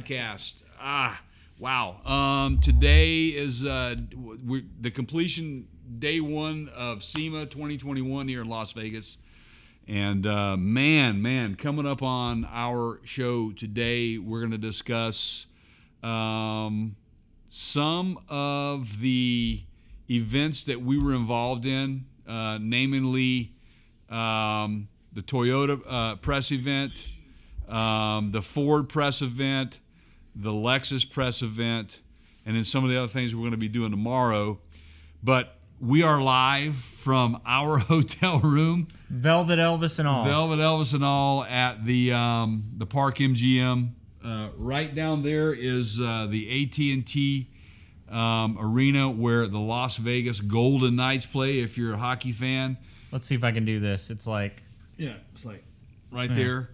podcast. Wow. Today is the completion day one of SEMA 2021 here in Las Vegas. And man, coming up on our show today, we're going to discuss some of the events that we were involved in, namely the Toyota press event, the Ford press event, the Lexus press event, and then some of the other things we're going to be doing tomorrow. But we are live from our hotel room. Velvet Elvis and all. At the Park MGM. Right down there is the AT&T arena where the Las Vegas Golden Knights play, if you're a hockey fan. Let's see if I can do this. It's like right there.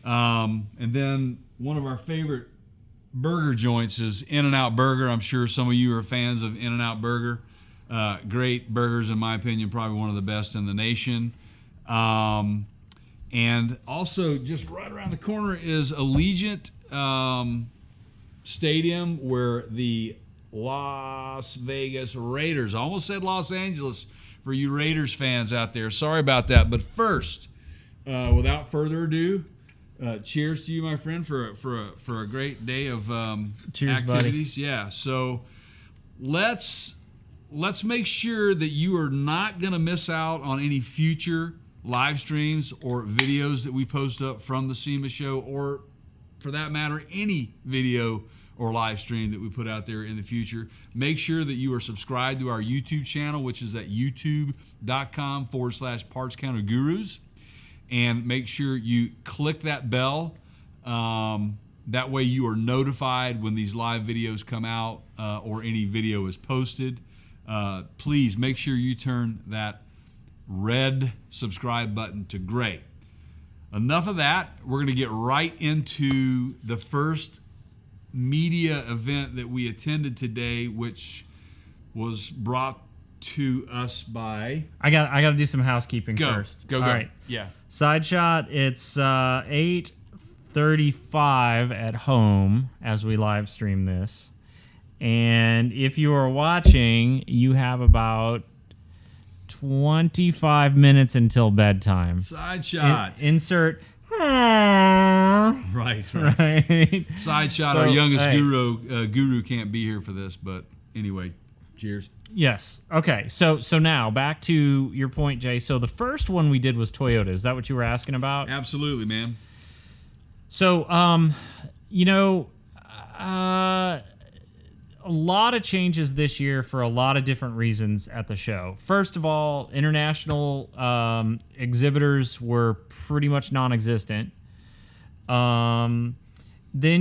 And then one of our favorite burger joints is In-N-Out Burger. I'm sure some of you are fans of In-N-Out Burger. Great burgers, in my opinion, probably one of the best in the nation. And also, just right around the corner is Allegiant Stadium, where the Las Vegas Raiders, I almost said Los Angeles for you Raiders fans out there. Sorry about that. But first, without further ado, cheers to you, my friend, for a great day of cheers, activities. buddy. Yeah. So let's make sure that you are not going to miss out on any future live streams or videos that we post up from the SEMA show, or for that matter, any video or live stream that we put out there in the future. Make sure that you are subscribed to our YouTube channel, which is at youtube.com/Parts Counter Gurus. And make sure you click that bell. That way you are notified when these live videos come out or any video is posted. Please make sure you turn that red subscribe button to gray. Enough of that. We're going to get right into the first media event that we attended today, which was brought to us by... I got to do some housekeeping first. Go. All right. Yeah. Side shot, it's 8:35 at home as we live stream this. And if you are watching, you have about 25 minutes until bedtime. Side shot. Insert... Right. Side shot. So, our youngest guru can't be here for this, but anyway, cheers. Yes. Okay. So now back to your point, Jay. So the first one we did was Toyota. Is that what you were asking about? Absolutely, man. So, a lot of changes this year for a lot of different reasons at the show. First of all, international exhibitors were pretty much non-existent. Then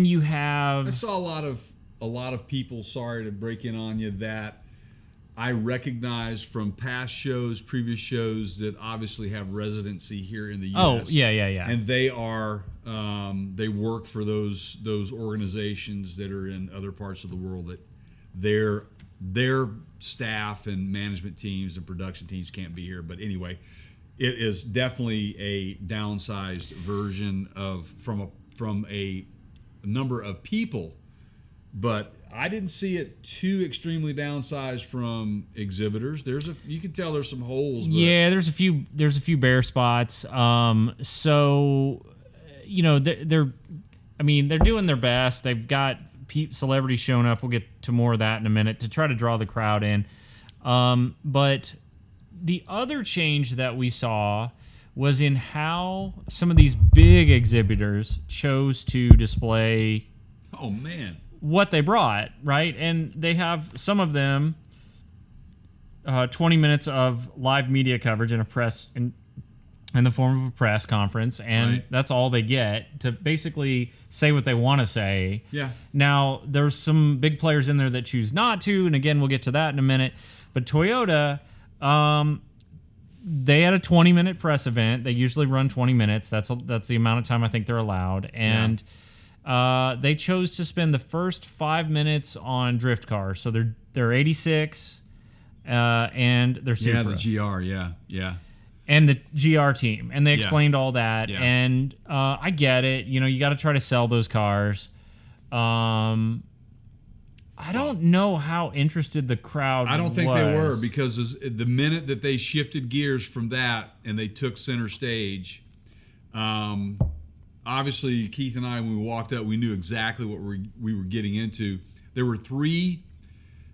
you have... I saw a lot of people, sorry to break in on you, that I recognize from past shows, previous shows that obviously have residency here in the U.S. Oh, yeah. And they are they work for those organizations that are in other parts of the world that their staff and management teams and production teams can't be here. But anyway, it is definitely a downsized version of from a number of people, but I didn't see it too extremely downsized from exhibitors. You can tell there's some holes. But yeah, there's a few bare spots. So they're doing their best. They've got celebrities showing up. We'll get to more of that in a minute to try to draw the crowd in. But the other change that we saw was in how some of these big exhibitors chose to display what they brought, right? And they have some of them 20 minutes of live media coverage in a press in the form of a press conference, and that's all they get to basically say what they want to say. Yeah. Now, there's some big players in there that choose not to, and again, we'll get to that in a minute. But Toyota, they had a 20-minute press event. They usually run 20 minutes. That's the amount of time I think they're allowed. And they chose to spend the first 5 minutes on drift cars. So they're 86, and they're Supra. Yeah, the GR, yeah. And the GR team. And they explained all that. Yeah. And I get it. You got to try to sell those cars. I don't know how interested the crowd I don't think was. they were, because the minute that they shifted gears from that and they took center stage, obviously Keith and I, when we walked up, we knew exactly what we were getting into. There were 3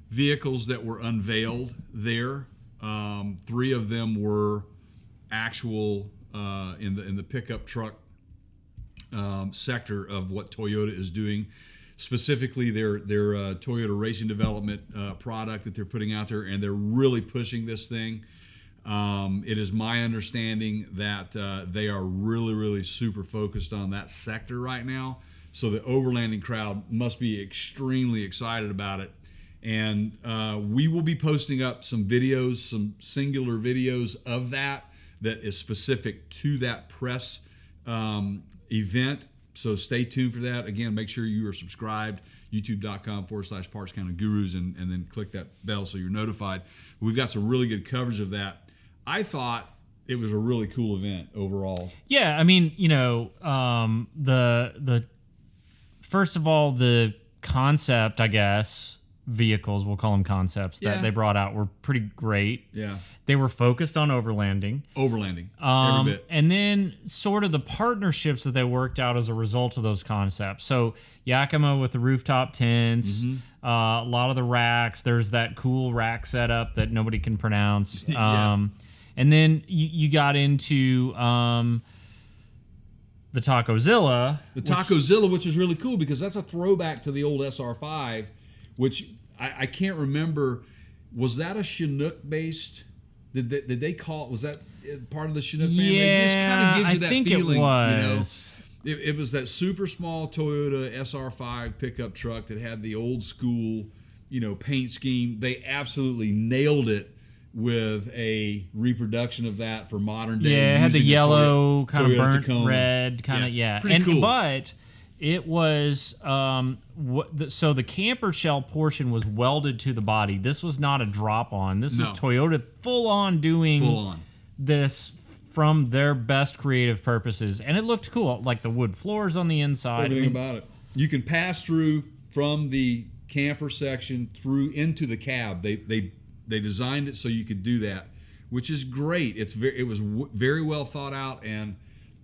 vehicles that were unveiled there. 3 of them were actual in the pickup truck sector of what Toyota is doing. Specifically, their Toyota Racing Development product that they're putting out there, and they're really pushing this thing. It is my understanding that they are really, really super focused on that sector right now. So the overlanding crowd must be extremely excited about it. And we will be posting up some videos, some singular videos of that is specific to that press event. So stay tuned for that. Again, make sure you are subscribed, youtube.com/Parts Counter Gurus, and then click that bell so you're notified. We've got some really good coverage of that. I thought it was a really cool event overall. Yeah, I mean, the first of all, the concept, I guess, vehicles, we'll call them concepts, that they brought out were pretty great. Yeah. They were focused on overlanding. Every bit. And then sort of the partnerships that they worked out as a result of those concepts. So Yakima with the rooftop tents, a lot of the racks. There's that cool rack setup that nobody can pronounce. And then you got into the Tacozilla. Which is really cool because that's a throwback to the old SR5, which I can't remember. Was that a Chinook based? Did they call it? Was that part of the Chinook family? It just kind of gives you that feeling. It was. It was that super small Toyota SR5 pickup truck that had the old school, paint scheme. They absolutely nailed it with a reproduction of that for modern day. Yeah, it had the yellow, kind of burnt Tacoma. red, kind of, Pretty cool. But it was, so the camper shell portion was welded to the body. This was not a drop-on. This was Toyota full-on doing this from their best creative purposes. And it looked cool, like the wood floors on the inside. Everything about it. You can pass through from the camper section through into the cab. They designed it so you could do that, which is great. It was very well thought out, and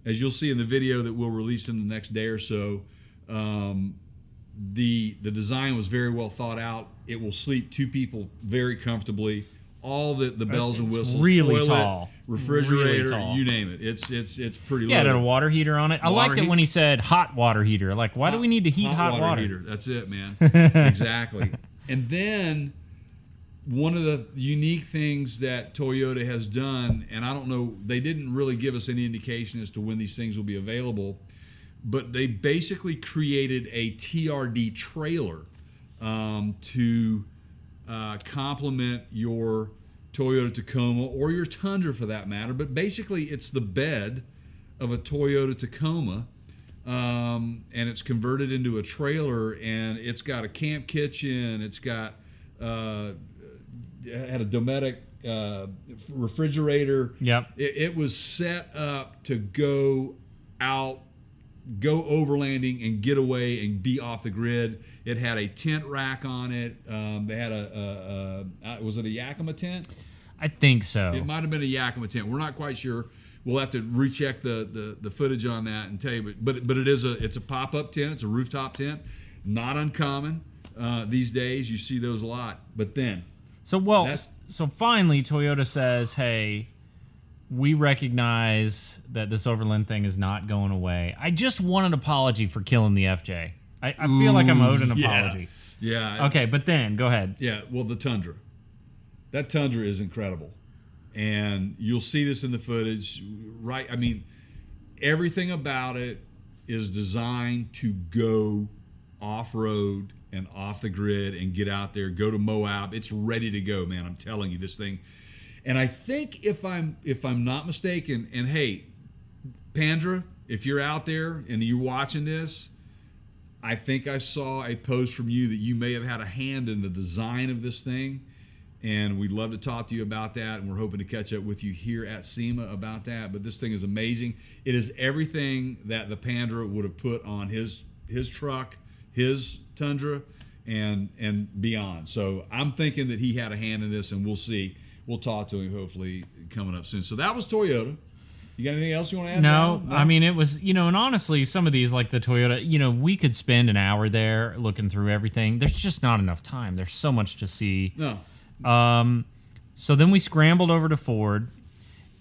as you'll see in the video that we'll release in the next day or so, the design was very well thought out. It will sleep 2 people very comfortably. All the bells and whistles, really toilet, tall, refrigerator, really tall. You name it. It's pretty low. Yeah, it had a water heater on it. I liked it when he said hot water heater. Like, why do we need to heat hot water? Heater. That's it, man. Exactly. And then one of the unique things that Toyota has done, and I don't know, they didn't really give us any indication as to when these things will be available, but they basically created a TRD trailer to complement your Toyota Tacoma or your Tundra for that matter. But basically, it's the bed of a Toyota Tacoma, and it's converted into a trailer, and it's got a camp kitchen. It's got had a Dometic refrigerator. Yep. It was set up to go overlanding and get away and be off the grid. It had a tent rack on it. They had was it a Yakima tent? I think so. It might have been a Yakima tent. We're not quite sure. We'll have to recheck the footage on that and tell you. But it's a pop-up tent. It's a rooftop tent. Not uncommon these days. You see those a lot. But then. So finally Toyota says, hey, we recognize that this overland thing is not going away. I just want an apology for killing the FJ. I feel like I'm owed an apology. Yeah. Okay, but then, go ahead. Yeah, well, the Tundra. That Tundra is incredible. And you'll see this in the footage, right? I mean, everything about it is designed to go off-road and off the grid and get out there, go to Moab. It's ready to go, man. I'm telling you, this thing. And I think if I'm not mistaken, and hey, Pandra, if you're out there and you're watching this, I think I saw a post from you that you may have had a hand in the design of this thing, and we'd love to talk to you about that, and we're hoping to catch up with you here at SEMA about that. But this thing is amazing. It is everything that the Pandra would have put on his truck, his Tundra and beyond. So I'm thinking that he had a hand in this, and we'll see. We'll talk to him hopefully coming up soon. So that was Toyota. You got anything else you want to add? No, I mean, it was, and honestly, some of these, like the Toyota, we could spend an hour there looking through everything. There's just not enough time. There's so much to see. No. So then we scrambled over to Ford,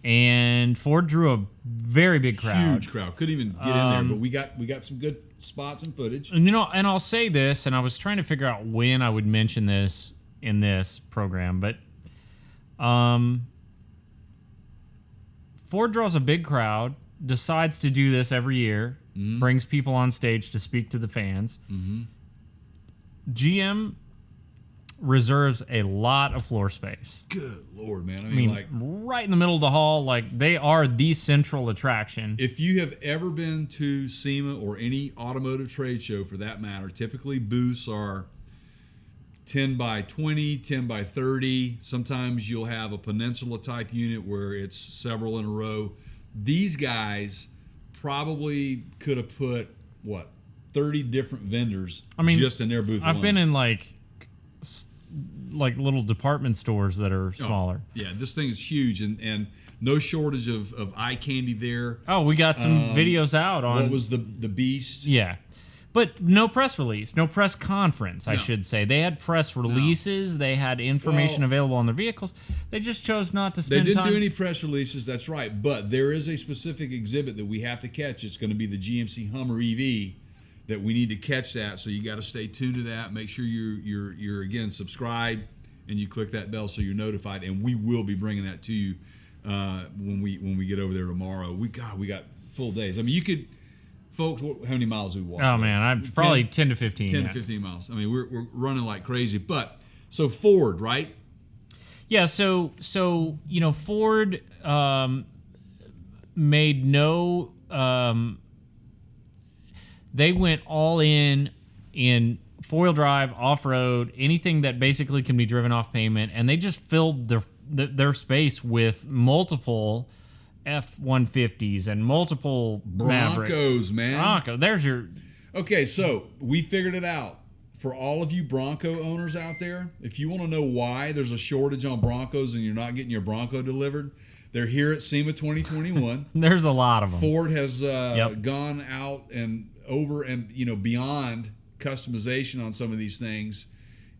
and Ford drew a very big crowd. Huge crowd. Couldn't even get in there, but we got some good spots and footage. And, and I'll say this, and I was trying to figure out when I would mention this in this program, but Ford draws a big crowd, decides to do this every year, brings people on stage to speak to the fans. GM reserves a lot of floor space. Good Lord, man. I mean, like right in the middle of the hall, like they are the central attraction. If you have ever been to SEMA or any automotive trade show for that matter, typically booths are 10 by 20, 10 by 30. Sometimes you'll have a peninsula type unit where it's several in a row. These guys probably could have put, 30 different vendors just in their booth I've alone. been in like little department stores that are smaller. Yeah, this thing is huge, and no shortage of eye candy there. Oh, we got some videos out on... What was the Beast? Yeah. But no press release, no press conference, I should say. They had press releases. They had information available on their vehicles. They just chose not to spend time. They didn't do any press releases, that's right. But there is a specific exhibit that we have to catch. It's going to be the GMC Hummer EV that we need to catch that. So you got to stay tuned to that. Make sure you're again, subscribed, and you click that bell so you're notified. And we will be bringing that to you when we get over there tomorrow. We got full days. I mean, you could... Folks, how many miles do we walk? Oh, man, I'm probably 10 to 15. 10 to 15 miles. I mean, we're running like crazy. But, so Ford, right? Yeah, so Ford made no... they went all in four-wheel drive, off-road, anything that basically can be driven off pavement, and they just filled their space with multiple... F-150s and multiple Broncos, Mavericks. man. Bronco. There's your... Okay, so we figured it out. For all of you Bronco owners out there, if you want to know why there's a shortage on Broncos and you're not getting your Bronco delivered, they're here at SEMA 2021. There's a lot of them. Ford has gone out and over and beyond customization on some of these things.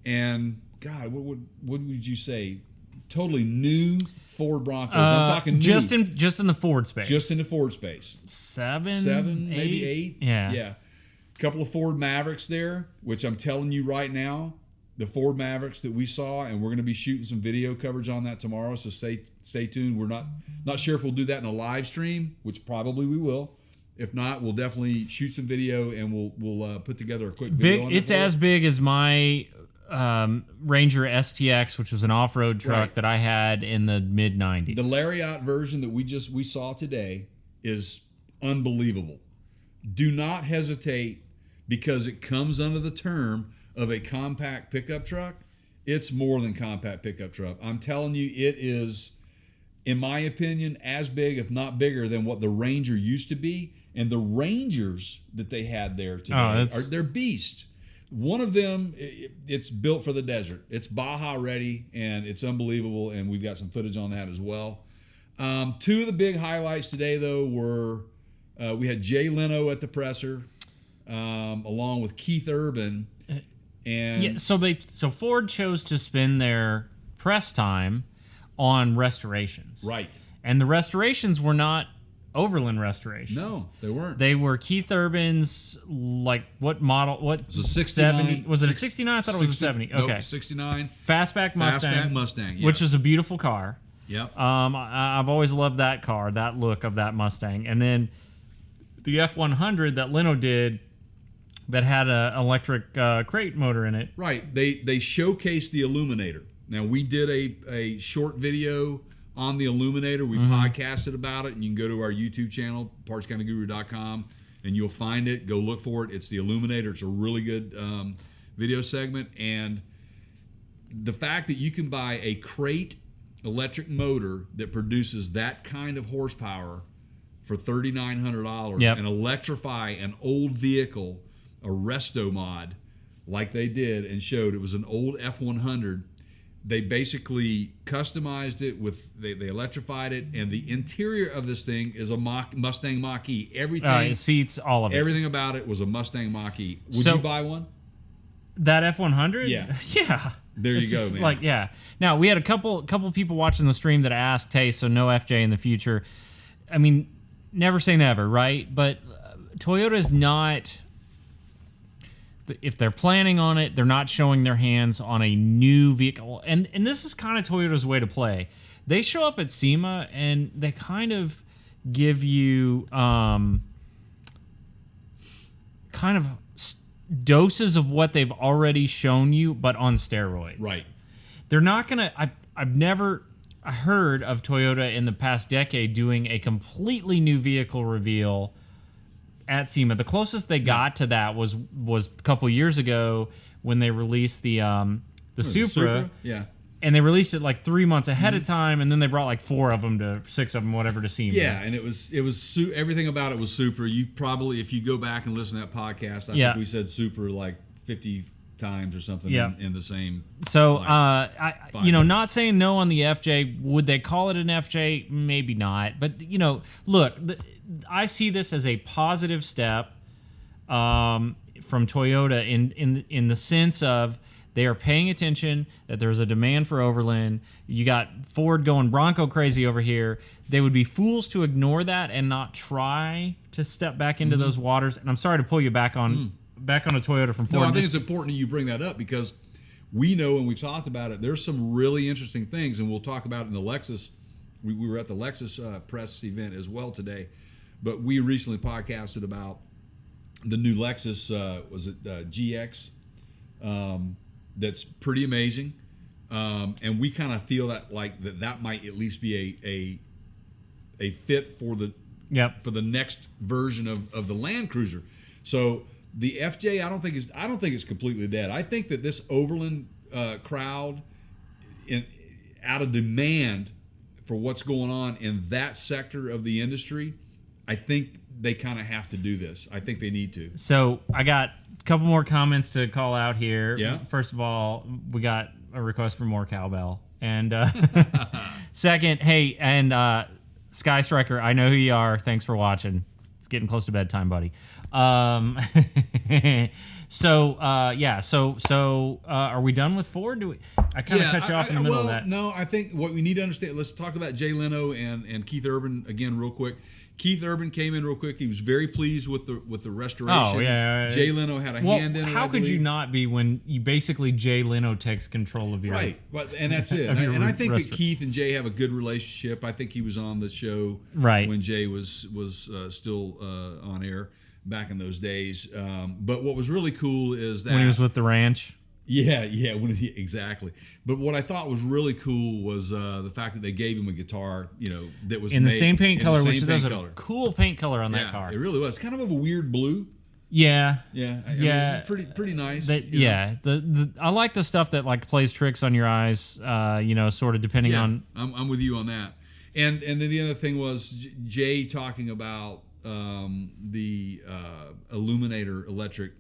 And God, what would you say? Totally new Ford Broncos. I'm talking new. Just in the Ford space. Just in the Ford space. Seven, maybe eight. Yeah. A couple of Ford Mavericks there, which I'm telling you right now, the Ford Mavericks that we saw, and we're going to be shooting some video coverage on that tomorrow. So stay tuned. We're not sure if we'll do that in a live stream, which probably we will. If not, we'll definitely shoot some video and we'll put together a quick video. It's as big as my Ranger STX, which was an off-road truck that I had in the mid-90s. The Lariat version that we saw today is unbelievable. Do not hesitate, because it comes under the term of a compact pickup truck. It's more than compact pickup truck. I'm telling you, it is, in my opinion, as big, if not bigger, than what the Ranger used to be. And the Rangers that they had there today, they're beasts. One of them, it's built for the desert. It's Baja ready, and it's unbelievable, and we've got some footage on that as well. Two of the big highlights today, though, were we had Jay Leno at the presser, along with Keith Urban. And so Ford chose to spend their press time on restorations. Right. And the restorations were not Overland restorations. No, they weren't. They were Keith Urban's, like, what model? What? It was a 69. Was it a 69? I thought it was a 70. Okay. Nope, 69. Fastback Mustang. Fastback Mustang, yes. Which is a beautiful car. Yep. I've always loved that car, that look of that Mustang. And then the F-100 that Leno did that had an electric crate motor in it. Right. They showcased the Illuminator. Now, we did a short video on the Illuminator. We podcasted about it, and you can go to our YouTube channel, partscounterguru.com, and you'll find it. Go look for it. It's the Illuminator. It's a really good video segment. And the fact that you can buy a crate electric motor that produces that kind of horsepower for $3,900 and electrify an old vehicle resto mod like they did and showed it was an old F100. They basically customized it they electrified it, and the interior of this thing is a Mustang Mach-E. Everything, seats, all of it. Everything about it was a Mustang Mach-E. Would you buy one? That F100? Yeah. Yeah. There you go, man. Like, yeah. Now, we had a couple people watching the stream that asked, hey, so no FJ in the future. I mean, never say never, right? But Toyota is not... If they're planning on it, they're not showing their hands on a new vehicle. And this is kind of Toyota's way to play. They show up at SEMA, and they kind of give you kind of doses of what they've already shown you, but on steroids. Right. They're not going to... I've never heard of Toyota in the past decade doing a completely new vehicle reveal at SEMA. The closest they got to that was a couple years ago when they released the Supra. Yeah. And they released it like 3 months ahead of time, and then they brought like 4 of them to 6 of them, whatever, to SEMA. Yeah, and it was everything about it was super. You probably, if you go back and listen to that podcast, I think we said super like 50 times or something in the same. So, minutes. not saying no on the FJ. Would they call it an FJ? Maybe not. But, look, I see this as a positive step from Toyota in the sense of they are paying attention that there's a demand for Overland. You got Ford going Bronco crazy over here. They would be fools to ignore that and not try to step back into those waters. And I'm sorry to pull you back on a Toyota from Ford. No, I think it's important you bring that up because we know, and we've talked about it, there's some really interesting things, and we'll talk about it in the Lexus. We were at the Lexus press event as well today, but we recently podcasted about the new Lexus, GX? That's pretty amazing. And we kind of feel that that might at least be a fit for the next version of the Land Cruiser. So the FJ, I don't think it's completely dead. I think that this Overland crowd, out of demand for what's going on in that sector of the industry, I think they kind of have to do this. I think they need to. So I got a couple more comments to call out here. Yeah. First of all, we got a request for more cowbell. And second, hey, and Sky Striker, I know who you are. Thanks for watching. It's getting close to bedtime, buddy. Are we done with Ford? I kind of cut you off in the middle of that. No, I think what we need to understand, let's talk about Jay Leno and Keith Urban again real quick. Keith Urban came in real quick. He was very pleased with the restoration. Oh, yeah. Jay Leno had a hand in it. How could you not be when you basically Jay Leno takes control of your... Right, and that's it. And I think that Keith and Jay have a good relationship. I think he was on the show when Jay was still on air back in those days. But what was really cool is that... When he was with the ranch? Yeah, exactly. But what I thought was really cool was the fact that they gave him a guitar, that was in the same paint color, which is a cool paint color on that car. It really was. Kind of a weird blue. Yeah. Yeah. I mean, it's pretty nice. I like the stuff that plays tricks on your eyes. Sort of depending on. I'm with you on that. And then the other thing was Jay talking about the Illuminator electric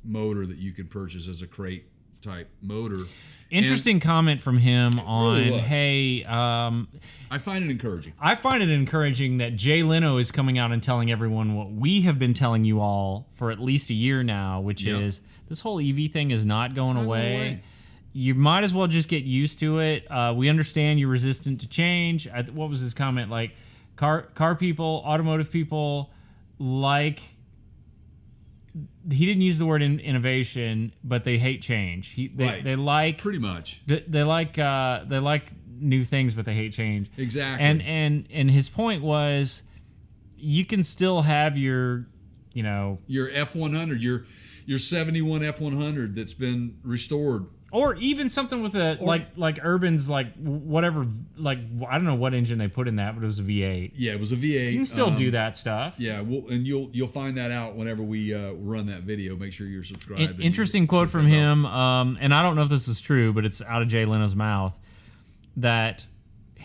motor that you could purchase as a crate type motor. Interesting comment from him on, really hey... I find it encouraging. I find it encouraging that Jay Leno is coming out and telling everyone what we have been telling you all for at least a year now, which is this whole EV thing is not going away. You might as well just get used to it. We understand you're resistant to change. What was his comment? Car people, automotive people he didn't use the word innovation, but they hate change. They like pretty much. They like new things, but they hate change. Exactly. And his point was, you can still have your F100, your 71 F100 that's been restored. Or even something with like Urban's whatever, I don't know what engine they put in that, but it was a V8. Yeah, it was a V8. You can still do that stuff. Yeah, and you'll find that out whenever we run that video. Make sure you're subscribed. Interesting quote from him, and I don't know if this is true, but it's out of Jay Leno's mouth, that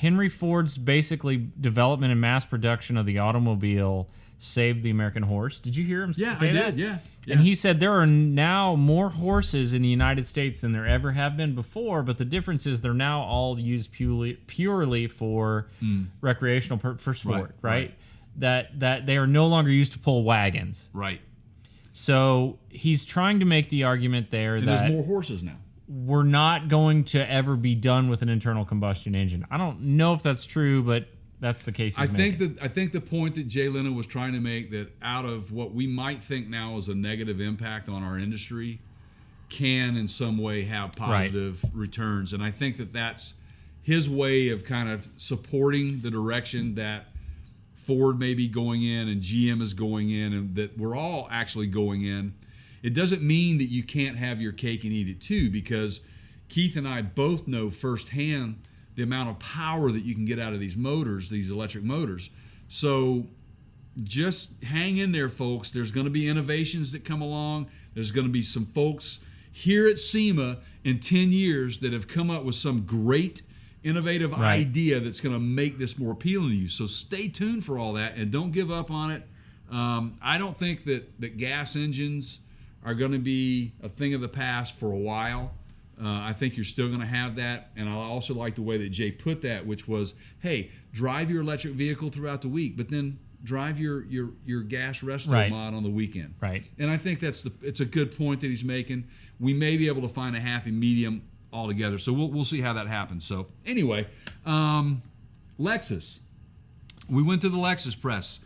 Henry Ford's basically development and mass production of the automobile saved the American horse. Did you hear him say that? Yeah, I did. Yeah. And he said there are now more horses in the United States than there ever have been before, but the difference is they're now all used purely for recreational for sport, right? That they are no longer used to pull wagons. Right. So he's trying to make the argument there and that there's more horses now. We're not going to ever be done with an internal combustion engine. I don't know if that's true, but that's the case he's making. I think the point that Jay Leno was trying to make, that out of what we might think now is a negative impact on our industry, can in some way have positive returns. And I think that that's his way of kind of supporting the direction that Ford may be going in and GM is going in, and that we're all actually going in. It doesn't mean that you can't have your cake and eat it too, because Keith and I both know firsthand the amount of power that you can get out of these motors, these electric motors. So just hang in there, folks. There's going to be innovations that come along. There's going to be some folks here at SEMA in 10 years that have come up with some great innovative idea that's going to make this more appealing to you. So stay tuned for all that, and don't give up on it. I don't think that gas engines are going to be a thing of the past for a while. I think you're still going to have that. And I also like the way that Jay put that, which was, hey, drive your electric vehicle throughout the week, but then drive your gas resto mod on the weekend. Right. And I think it's a good point that he's making. We may be able to find a happy medium altogether. So we'll see how that happens. So anyway, Lexus. We went to the Lexus press.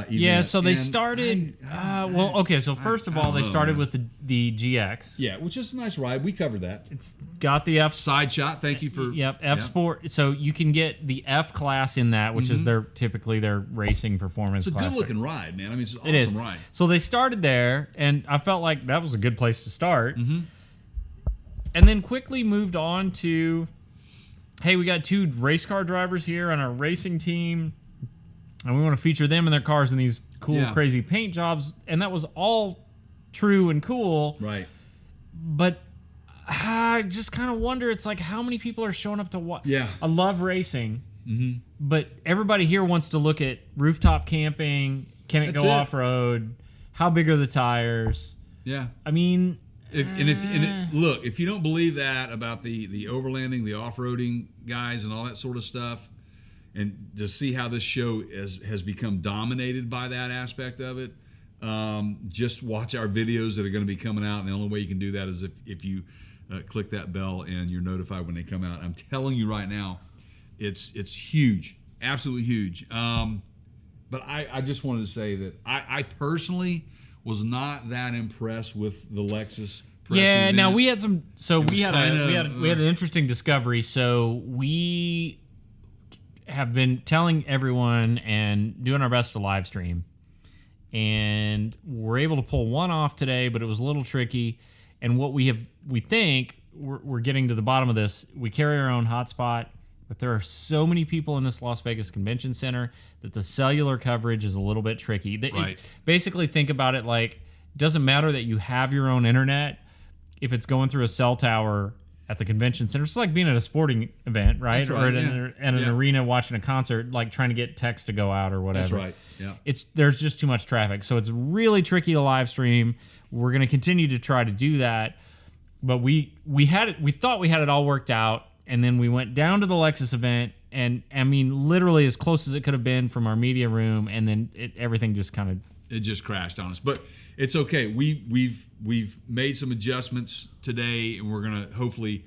Yeah, so they started. So first of all, they started with the GX. Yeah, which is a nice ride. We covered that. It's got the F side shot. Thank you for. F Sport. So you can get the F class in that, which is typically their racing performance. It's a class. good looking ride, man. I mean, it's an awesome ride. So they started there, and I felt like that was a good place to start. And then quickly moved on to, hey, we got 2 race car drivers here on our racing team, and we want to feature them in their cars in these cool, crazy paint jobs. And that was all true and cool. Right. But I just kind of wonder, it's like, how many people are showing up to watch? Yeah. I love racing, but everybody here wants to look at rooftop camping. Can it go off-road? How big are the tires? Yeah. I mean... Look, if you don't believe that about the overlanding, the off-roading guys and all that sort of stuff, and to see how this show has become dominated by that aspect of it, just watch our videos that are going to be coming out. And the only way you can do that is if you click that bell and you're notified when they come out. I'm telling you right now, it's huge, absolutely huge. But I just wanted to say that I personally was not that impressed with the Lexus press event. Now we had some. So we had an interesting discovery. So we have been telling everyone and doing our best to live stream, and we're able to pull one off today, but it was a little tricky. And what we think we're getting to the bottom of this. We carry our own hotspot, but there are so many people in this Las Vegas Convention Center that the cellular coverage is a little bit tricky. Basically, think about it like, it doesn't matter that you have your own internet if it's going through a cell tower at the convention center. It's like being at a sporting event, right? That's right, Or at an arena watching a concert, like trying to get text to go out or whatever. That's right. Yeah. There's just too much traffic, so it's really tricky to live stream. We're going to continue to try to do that, but we thought we had it all worked out, and then we went down to the Lexus event, and I mean, literally as close as it could have been from our media room, and then everything just kind of... It just crashed on us, but it's okay. We've made some adjustments today, and we're gonna hopefully,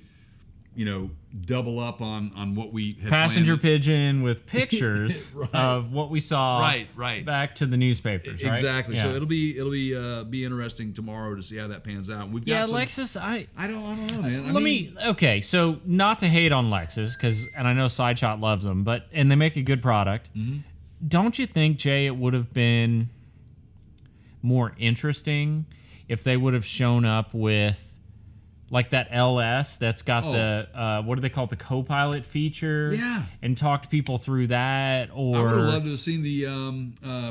double up on what we had passenger planned. Pigeon with pictures of what we saw. Right. Back to the newspapers. Right? Exactly. Yeah. So it'll be interesting tomorrow to see how that pans out. We've got Lexus. I don't know, man. Okay, so not to hate on Lexus, and I know Sideshot loves them, and they make a good product. Mm-hmm. Don't you think, Jay, it would have been more interesting if they would have shown up with like that LS that's got the what do they call it, the co-pilot feature, and talked people through that? Or I would have loved to have seen the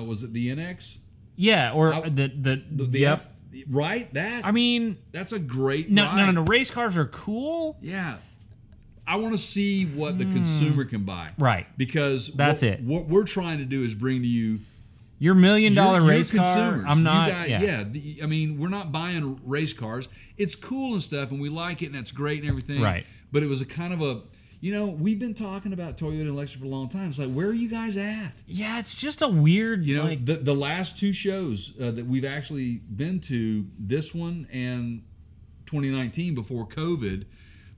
was it the NX? The F, right? That, I mean, that's a great no, race cars are cool. Yeah. I want to see what the consumer can buy. Right. Because that's it. What we're trying to do is bring to you your $1 million your race car. consumers. I'm not. I mean, we're not buying race cars. It's cool and stuff, and we like it, and that's great and everything. Right. But it was a kind of a, we've been talking about Toyota and Lexus for a long time. It's like, where are you guys at? Yeah, it's just a weird. The last two shows that we've actually been to, this one and 2019 before COVID,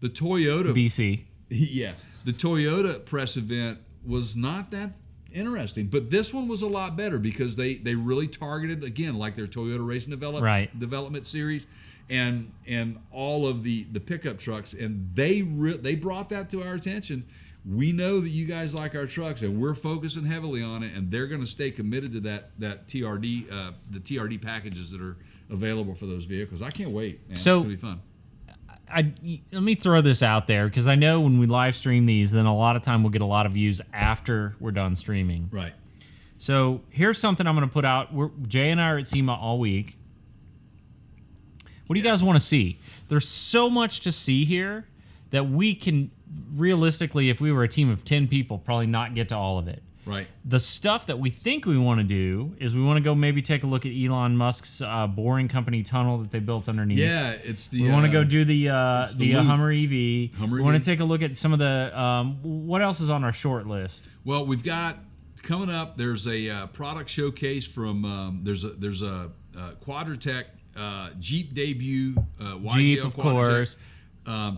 the Toyota BC. Yeah, the Toyota press event was not that interesting, but this one was a lot better because they really targeted, again, like their Toyota Racing Development Series, and all of the pickup trucks, and they brought that to our attention. We know that you guys like our trucks, and we're focusing heavily on it, and they're going to stay committed to that TRD, the TRD packages that are available for those vehicles. I can't wait, man. So, it's going to be fun. Let me throw this out there, because I know when we live stream these, then a lot of time we'll get a lot of views after we're done streaming. Right. So here's something I'm going to put out. Jay and I are at SEMA all week. What do you guys want to see? There's so much to see here that we can realistically, if we were a team of 10 people, probably not get to all of it. Right. The stuff that we think we want to do is we want to go maybe take a look at Elon Musk's Boring Company tunnel that they built underneath. Yeah, it's the. We want to go do the Hummer EV. We want to take a look at some of the. What else is on our short list? Well, we've got coming up. There's a product showcase from. There's a Quadratec Jeep debut. YJL Jeep, of course.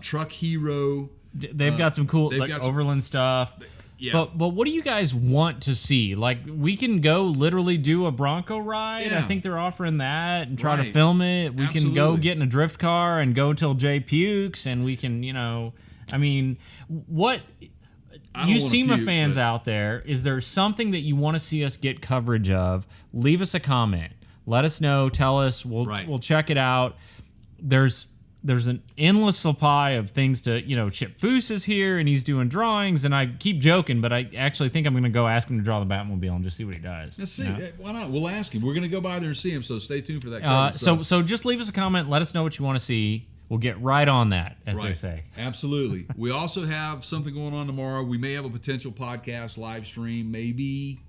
Truck Hero. They've got some cool Overland stuff. Yeah. But what do you guys want to see? Like, we can go literally do a Bronco ride. Yeah. I think they're offering that, and try to film it. We can go get in a drift car and go till Jay pukes, and we can, I mean, what you SEMA fans out there, is there something that you want to see us get coverage of? Leave us a comment. Let us know. Tell us. We'll check it out. There's an endless supply of things to, Chip Foose is here and he's doing drawings, and I keep joking, but I actually think I'm going to go ask him to draw the Batmobile and just see what he does. Let's see. Why not? We'll ask him. We're going to go by there and see him, so stay tuned for that. So just leave us a comment. Let us know what you want to see. We'll get right on that, as they say. Absolutely. We also have something going on tomorrow. We may have a potential podcast live stream, maybe.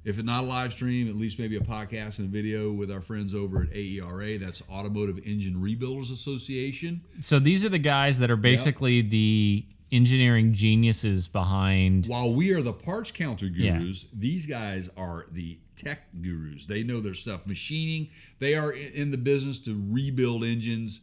If it's not a live stream, at least maybe a podcast and a video with our friends over at AERA. That's Automotive Engine Rebuilders Association. So these are the guys that are basically the engineering geniuses behind. While we are the parts counter gurus, these guys are the tech gurus. They know their stuff. Machining. They are in the business to rebuild engines.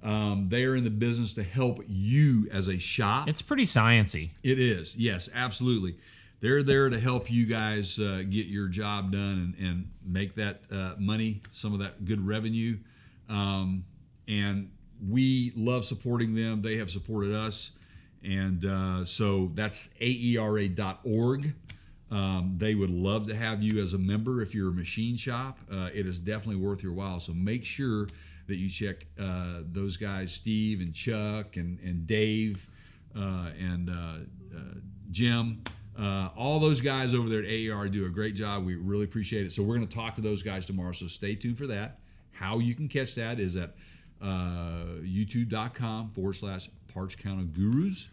They are in the business to help you as a shop. It's pretty sciencey. It is. Yes, absolutely. They're there to help you guys get your job done and make that money, some of that good revenue. And we love supporting them. They have supported us. And so that's aera.org. They would love to have you as a member if you're a machine shop. It is definitely worth your while. So make sure that you check those guys, Steve and Chuck and Dave and Jim. All those guys over there at AER do a great job. We really appreciate it. So we're going to talk to those guys tomorrow. So stay tuned for that. How you can catch that is at youtube.com/Parts Counter Gurus,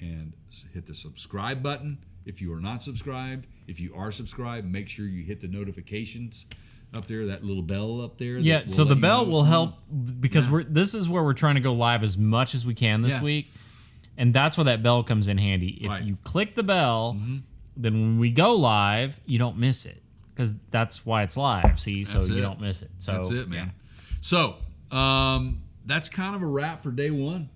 and hit the subscribe button if you are not subscribed. If you are subscribed, make sure you hit the notifications up there, that little bell up there. Yeah, so the bell will help, because this is where we're trying to go live as much as we can this week. And that's where that bell comes in handy. If you click the bell, then when we go live, you don't miss it, because that's why it's live. See, so you don't miss it. So that's it, man. So that's kind of a wrap for day one,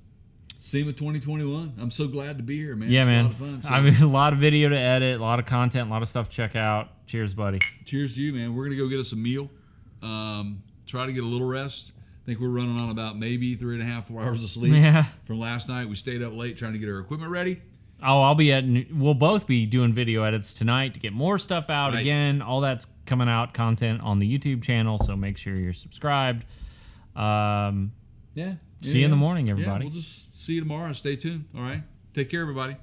SEMA 2021. I'm so glad to be here, man. Yeah, it's man. A lot of fun. So, I mean, a lot of video to edit, a lot of content, a lot of stuff to check out. Cheers, buddy. Cheers to you, man. We're gonna go get us a meal. Try to get a little rest. I think we're running on about maybe 3.5, 4 hours of sleep from last night. We stayed up late trying to get our equipment ready. Oh, we'll both be doing video edits tonight to get more stuff out. Again, all that's coming out, content on the YouTube channel, so make sure you're subscribed. See you in the morning, everybody. Yeah, we'll just see you tomorrow. Stay tuned. All right. Take care, everybody.